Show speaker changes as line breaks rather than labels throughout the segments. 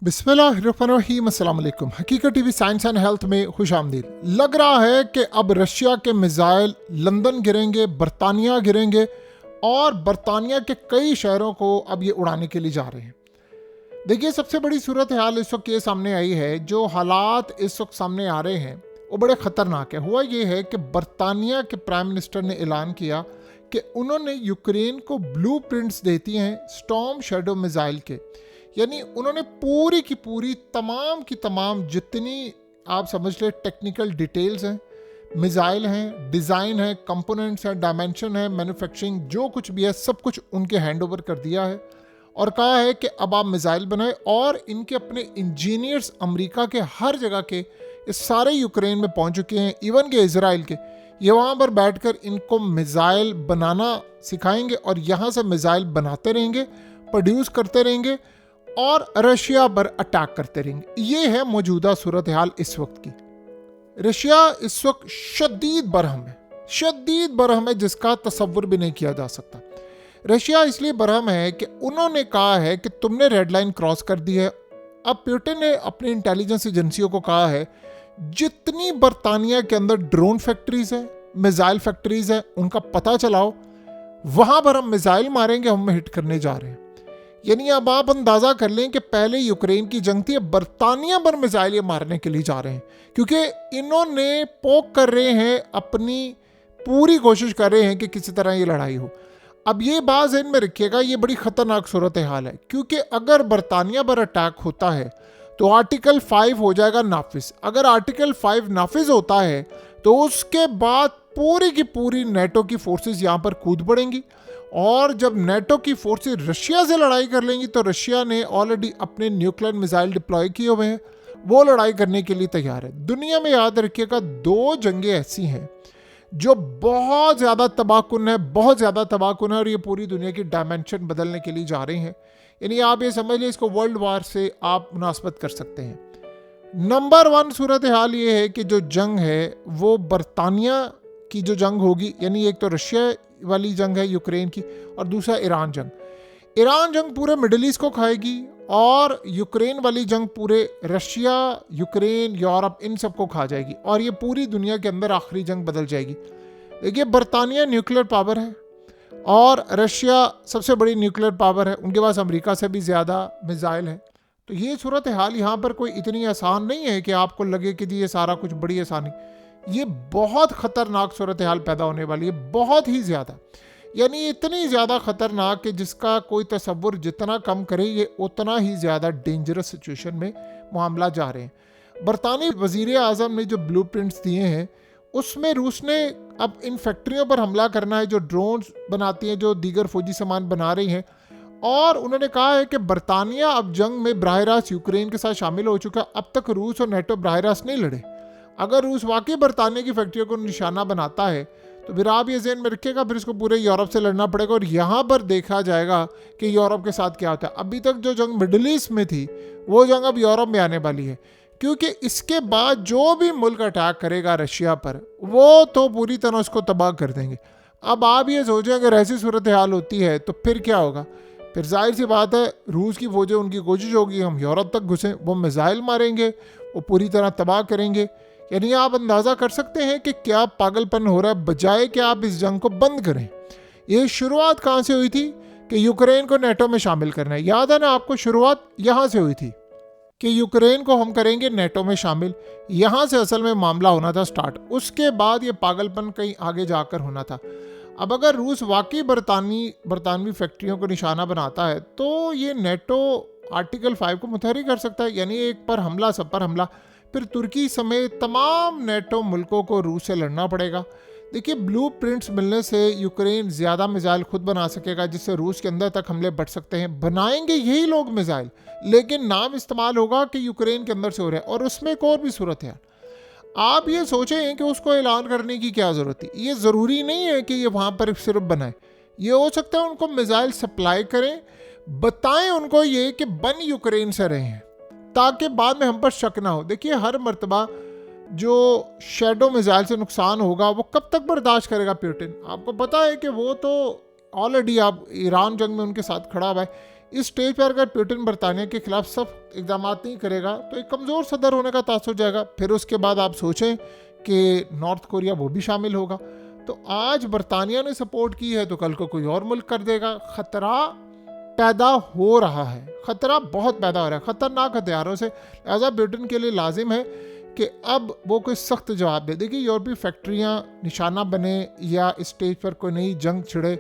बिस्मिल्लाहिर्रहमानिर्रहीम, अस्सलाम वालेकुम। हकीकत टीवी साइंस एंड हेल्थ में खुश आमदीद। लग रहा है कि अब रशिया के मिसाइल लंदन गिरेंगे, बरतानिया गिरेंगे और बरतानिया के कई शहरों को अब ये उड़ाने के लिए जा रहे हैं। देखिए, सबसे बड़ी सूरत हाल इस वक्त ये सामने आई है, जो हालात इस वक्त सामने आ रहे हैं वो बड़े ख़तरनाक है। हुआ ये है कि बरतानिया के प्राइम मिनिस्टर ने ऐलान किया कि उन्होंने यूक्रेन को ब्लू प्रिंट्स देती हैं स्टॉर्म शैडो मिसाइल के। यानी उन्होंने पूरी की पूरी तमाम की तमाम जितनी आप समझ ले टेक्निकल डिटेल्स हैं, मिसाइल हैं, डिज़ाइन है, कंपोनेंट्स हैं, डायमेंशन है, मैन्युफैक्चरिंग जो कुछ भी है सब कुछ उनके हैंड ओवर कर दिया है और कहा है कि अब आप मिसाइल बनाए। और इनके अपने इंजीनियर्स अमेरिका के हर जगह के इस सारे यूक्रेन में पहुंच चुके हैं, इवन के इजराइल के। ये वहाँ पर बैठकर इनको मिसाइल बनाना सिखाएंगे और यहाँ से मिसाइल बनाते रहेंगे, प्रोड्यूस करते रहेंगे और रशिया पर अटैक करते रहेंगे। ये है मौजूदा सूरत हाल इस वक्त की। रशिया इस वक्त शदीद बरहम है जिसका तसव्वुर भी नहीं किया जा सकता। रशिया इसलिए बरहम है कि उन्होंने कहा है कि तुमने रेड लाइन क्रॉस कर दी है। अब पुतिन ने अपनी इंटेलिजेंस एजेंसियों को कहा है जितनी बरतानिया के अंदर ड्रोन फैक्ट्रीज है, मिसाइल फैक्ट्रीज है, उनका पता चलाओ, वहां पर हम मिसाइल मारेंगे, हम हिट करने जा रहे हैं। यानी अब आप अंदाज़ा कर लें कि पहले यूक्रेन की जंग थी, अब बरतानिया पर मिसाइल ये मारने के लिए जा रहे हैं, क्योंकि इन्होंने पोक कर रहे हैं, अपनी पूरी कोशिश कर रहे हैं कि किसी तरह ये लड़ाई हो। अब ये बात ज़हन में रखिएगा, ये बड़ी ख़तरनाक सूरत हाल है, क्योंकि अगर बरतानिया पर अटैक होता है तो आर्टिकल 5 हो जाएगा नाफिज। अगर आर्टिकल 5 नाफिज होता है तो उसके बाद पूरी की पूरी नेटो की फोर्सेस यहाँ पर कूद पड़ेंगी और जब नेटो की फोर्सेस रशिया से लड़ाई कर लेंगी तो रशिया ने ऑलरेडी अपने न्यूक्लियर मिसाइल डिप्लॉय किए हुए हैं, वो लड़ाई करने के लिए तैयार है। दुनिया में याद रखिएगा 2 जंगें ऐसी हैं जो बहुत ज़्यादा तबाहकुन है और ये पूरी दुनिया की डायमेंशन बदलने के लिए जा रही हैं। यानी आप ये समझ लीजिए, इसको वर्ल्ड वार से आप मुनासबत कर सकते हैं। नंबर 1 सूरत हाल ये है कि जो जंग है वो बरतानिया की जो जंग होगी, यानी एक तो रशिया वाली जंग है यूक्रेन की और दूसरा ईरान जंग पूरे मिडिल ईस्ट को खाएगी और यूक्रेन वाली जंग पूरे रशिया, यूक्रेन, यूरोप इन सब को खा जाएगी और ये पूरी दुनिया के अंदर आखिरी जंग बदल जाएगी। देखिए, बरतानिया न्यूक्लियर पावर है और रशिया सबसे बड़ी न्यूक्लियर पावर है, उनके पास अमेरिका से भी ज़्यादा मिसाइल है। तो ये सूरत हाल यहाँ पर कोई इतनी आसान नहीं है कि आपको लगे कि जी ये सारा कुछ बड़ी आसानी। ये बहुत ख़तरनाक सूरत हाल पैदा होने वाली है, बहुत ही ज़्यादा, यानी इतनी ज़्यादा ख़तरनाक कि जिसका कोई तसव्वुर जितना कम करे ये उतना ही ज़्यादा डेंजरस सिचुएशन में मामला जा रहे हैं। बरतानी वज़ीर आज़म ने जो ब्लू प्रिंट्स दिए हैं उसमें रूस ने अब इन फैक्ट्रियों पर हमला करना है जो ड्रोन्स बनाती हैं, जो दीगर फौजी सामान बना रही हैं, और उन्होंने कहा है कि बरतानिया अब जंग में बराह रास्त यूक्रेन के साथ शामिल हो चुका। अब तक रूस और नेटो बराह रास्त नहीं लड़े। अगर रूस वाकई बरतानिया की फैक्ट्रियों को निशाना बनाता है तो फिर आप ये ज़हन में रखिएगा, फिर इसको पूरे यूरोप से लड़ना पड़ेगा और यहाँ पर देखा जाएगा कि यूरोप के साथ क्या होता है। अभी तक जो जंग मिडिल ईस्ट में थी वो जंग अब यूरोप में आने वाली है, क्योंकि इसके बाद जो भी मुल्क अटैक करेगा रशिया पर वो तो पूरी तरह उसको तबाह कर देंगे। अब आप ये सोचें अगर ऐसी सूरत हाल होती है तो फिर क्या होगा। फिर जाहिर सी बात है, रूस की फौजें, उनकी कोशिश होगी हम यूरोप तक घुसें, वो मिसाइल मारेंगे, वो पूरी तरह तबाह करेंगे। यानी आप अंदाज़ा कर सकते हैं कि क्या पागलपन हो रहा है, बजाय कि आप इस जंग को बंद करें। ये शुरुआत कहाँ से हुई थी कि यूक्रेन को नेटो में शामिल करना है। याद है ना आपको, शुरुआत यहाँ से हुई थी कि यूक्रेन को हम करेंगे नेटो में शामिल। यहाँ से असल में मामला होना था स्टार्ट, उसके बाद ये पागलपन कहीं आगे जाकर होना था। अब अगर रूस वाकई बरतानवी फैक्ट्रियों को निशाना बनाता है तो ये नेटो आर्टिकल 5 को मुतहर्रिक कर सकता है, यानी एक पर हमला, सब पर हमला। फिर तुर्की समेत तमाम नेटो मुल्कों को रूस से लड़ना पड़ेगा। देखिए, ब्लू प्रिंट्स मिलने से यूक्रेन ज़्यादा मिसाइल खुद बना सकेगा जिससे रूस के अंदर तक हमले बढ़ सकते हैं। बनाएंगे यही लोग मिसाइल, लेकिन नाम इस्तेमाल होगा कि यूक्रेन के अंदर से हो रहा है। और उसमें एक और भी सूरत है, आप ये सोचें कि उसको ऐलान करने की क्या ज़रूरत है। ये ज़रूरी नहीं है कि ये वहाँ पर सिर्फ बनाए, ये हो सकता है उनको मिसाइल सप्लाई करें, बताएं उनको ये कि बन यूक्रेन से रहे हैं ताकि बाद में हम पर शक ना हो। देखिए, हर मर्तबा जो शैडो मिसाइल से नुकसान होगा वो कब तक बर्दाश्त करेगा पुतिन। आपको पता है कि वो तो ऑलरेडी आप ईरान जंग में उनके साथ खड़ा हुआ है। इस स्टेज पर अगर पुतिन बरतानिया के खिलाफ सख्त इकदाम नहीं करेगा तो एक कमज़ोर सदर होने का तासुर हो जाएगा। फिर उसके बाद आप सोचें कि नॉर्थ कोरिया वो भी शामिल होगा। तो आज बरतानिया ने सपोर्ट की है तो कल को कोई और मुल्क कर देगा। ख़तरा पैदा हो रहा है, ख़तरा बहुत पैदा हो रहा है ख़तरनाक हथियारों से। लिहाजा ब्रिटेन के लिए लाजिम है कि अब वो कोई सख्त जवाब दे। देखिए यूरोपीय फैक्ट्रियाँ निशाना बने या इस स्टेज पर कोई नई जंग छिड़े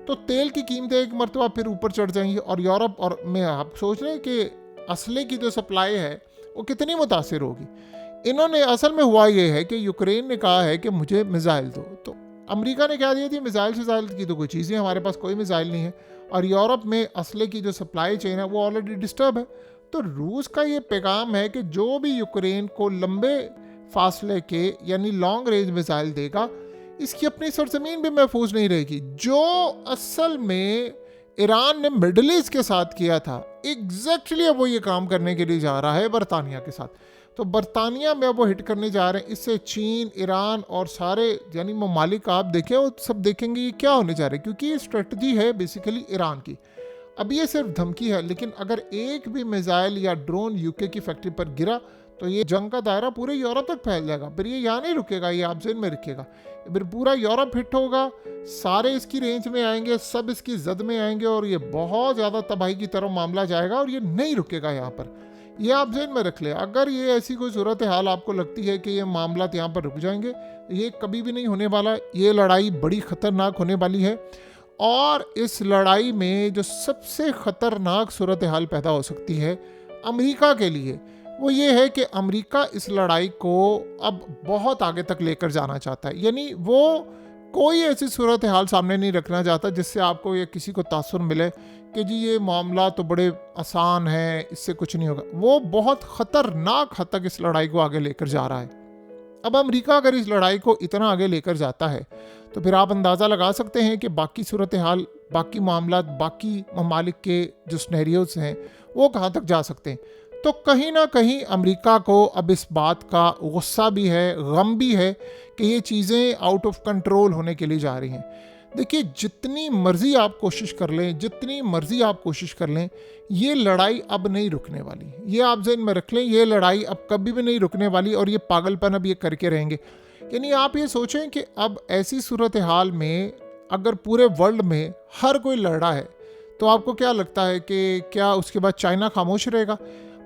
तो तेल की कीमतें एक मरतबा फिर ऊपर चढ़ जाएंगी। और यूरोप और में आप सोच रहे हैं कि असले की जो सप्लाई है वो कितनी मुतासिर होगी। इन्होंने असल में हुआ ये है कि यूक्रेन ने कहा है कि मुझे मिसाइल दो, तो अमेरिका ने क्या दिया थी, मिसाइल शिजाइल की तो कोई चीज़ें हमारे पास कोई मिसाइल नहीं है। और यूरोप में असले की जो सप्लाई चेन है वो ऑलरेडी डिस्टर्ब है। तो रूस का ये पैगाम है कि जो भी यूक्रेन को लंबे फासले के यानी लॉन्ग रेंज मिसाइल देगा इसकी अपनी सरजमीन भी महफूज नहीं रहेगी। जो असल में ईरान ने मिडल ईस्ट के साथ किया था एग्जैक्टली वो ये काम करने के लिए जा रहा है बरतानिया के साथ। तो बरतानिया में वो हिट करने जा रहे हैं। इससे चीन, ईरान और सारे यानी ममालिक आप देखें वो सब देखेंगे ये क्या होने जा रहा है, क्योंकि ये स्ट्रेटजी है बेसिकली ईरान की। अब ये सिर्फ धमकी है, लेकिन अगर एक भी मिसाइल या ड्रोन यूके की फैक्ट्री पर गिरा तो ये जंग का दायरा पूरे यूरोप तक फैल जाएगा। फिर ये यहाँ नहीं रुकेगा, ये आप ज़हन में रखिएगा। फिर पूरा यूरोप हिट होगा, सारे इसकी रेंज में आएंगे, सब इसकी जद में आएंगे और ये बहुत ज़्यादा तबाही की तरफ मामला जाएगा और ये नहीं रुकेगा यहाँ पर। ये आप ज़हन में रख लें। अगर ये ऐसी कोई सूरत हाल आपको लगती है कि ये मामला यहाँ पर रुक जाएंगे, ये कभी भी नहीं होने वाला। ये लड़ाई बड़ी ख़तरनाक होने वाली है और इस लड़ाई में जो सबसे ख़तरनाक सूरत हाल पैदा हो सकती है अमेरिका के लिए वो ये है कि अमेरिका इस लड़ाई को अब बहुत आगे तक लेकर जाना चाहता है। यानी वो कोई ऐसी सूरत हाल सामने नहीं रखना चाहता जिससे आपको या किसी को तासुर मिले कि जी ये मामला तो बड़े आसान है, इससे कुछ नहीं होगा। वो बहुत ख़तरनाक हद तक इस लड़ाई को आगे लेकर जा रहा है। अब अमेरिका अगर इस लड़ाई को इतना आगे लेकर जाता है तो फिर आप अंदाज़ा लगा सकते हैं कि बाकी सूरत हाल, बाकी मामला, बाकी ममालिक के जो सिनेरियोज हैं वो कहाँ तक जा सकते हैं। तो कहीं ना कहीं अमेरिका को अब इस बात का गुस्सा भी है, गम भी है कि ये चीज़ें आउट ऑफ कंट्रोल होने के लिए जा रही हैं। देखिए जितनी मर्ज़ी आप कोशिश कर लें, जितनी मर्ज़ी आप कोशिश कर लें, ये लड़ाई अब नहीं रुकने वाली। ये आप ज़हन में रख लें, ये लड़ाई अब कभी भी नहीं रुकने वाली और ये पागलपन अब ये करके रहेंगे। यानी आप ये सोचें कि अब ऐसी सूरत हाल में अगर पूरे वर्ल्ड में हर कोई लड़ रहा है तो आपको क्या लगता है कि क्या उसके बाद चाइना खामोश रहेगा?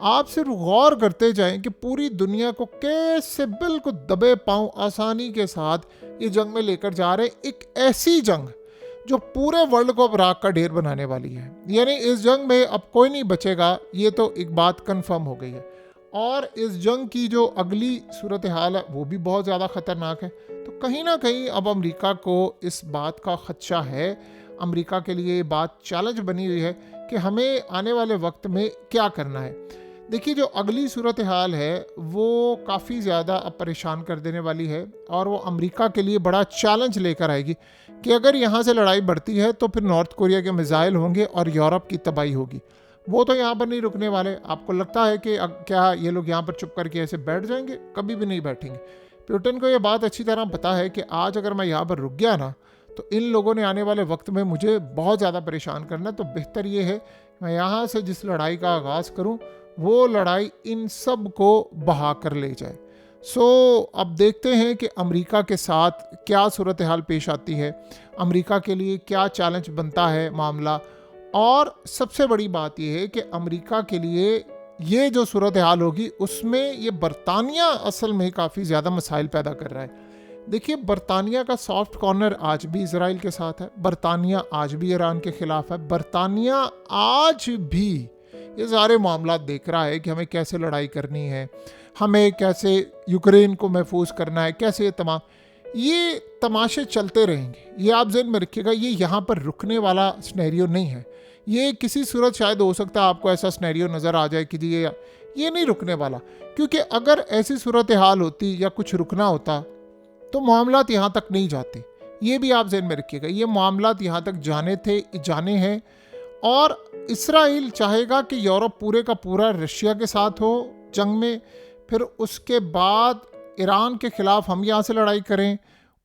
आप सिर्फ गौर करते जाएं कि पूरी दुनिया को कैसे बिल्कुल दबे पांव आसानी के साथ ये जंग में लेकर जा रहे हैं। एक ऐसी जंग जो पूरे वर्ल्ड को अब राख का ढेर बनाने वाली है। यानी इस जंग में अब कोई नहीं बचेगा, ये तो एक बात कंफर्म हो गई है। और इस जंग की जो अगली सूरत हाल है वो भी बहुत ज़्यादा ख़तरनाक है। तो कहीं ना कहीं अब अमेरिका को इस बात का खदशा है, अमेरिका के लिए ये बात चैलेंज बनी हुई है कि हमें आने वाले वक्त में क्या करना है। देखिए जो अगली सूरत हाल है वो काफ़ी ज़्यादा अब परेशान कर देने वाली है और वो अमेरिका के लिए बड़ा चैलेंज लेकर आएगी कि अगर यहाँ से लड़ाई बढ़ती है तो फिर नॉर्थ कोरिया के मिसाइल होंगे और यूरोप की तबाही होगी। वो तो यहाँ पर नहीं रुकने वाले। आपको लगता है कि क्या ये लोग यहाँ पर चुप करके ऐसे बैठ जाएंगे? कभी भी नहीं बैठेंगे। पुतिन को ये बात अच्छी तरह पता है कि आज अगर मैं यहाँ पर रुक गया ना तो इन लोगों ने आने वाले वक्त में मुझे बहुत ज़्यादा परेशान करना। तो बेहतर ये है मैं यहाँ से जिस लड़ाई का आगाज़ करूँ वो लड़ाई इन सब को बहा कर ले जाए। अब देखते हैं कि अमेरिका के साथ क्या सूरत हाल पेश आती है, अमेरिका के लिए क्या चैलेंज बनता है मामला। और सबसे बड़ी बात यह है कि अमेरिका के लिए ये जो सूरत हाल होगी उसमें ये बरतानिया असल में काफ़ी ज़्यादा मसाइल पैदा कर रहा है। देखिए बरतानिया का सॉफ्ट कॉर्नर आज भी इजराइल के साथ है, बरतानिया आज भी ईरान के ख़िलाफ़ है, बरतानिया आज भी ये सारे मामला देख रहा है कि हमें कैसे लड़ाई करनी है, हमें कैसे यूक्रेन को महफूज करना है, कैसे ये तमाशे चलते रहेंगे। ये आप ज़हन में रखिएगा, ये यहाँ पर रुकने वाला सिनेरियो नहीं है। ये किसी सूरत शायद हो सकता है आपको ऐसा सिनेरियो नज़र आ जाए कि जी ये नहीं रुकने वाला, क्योंकि अगर ऐसी सूरत हाल होती या कुछ रुकना होता तो मामलात यहाँ तक नहीं जाते। ये भी आप ज़हन में रखिएगा, ये मामलात यहाँ तक जाने हैं और इसराइल चाहेगा कि यूरोप पूरे का पूरा रशिया के साथ हो जंग में, फिर उसके बाद ईरान के ख़िलाफ़ हम यहाँ से लड़ाई करें,